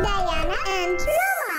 Diana and Roma.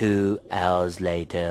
2 hours later.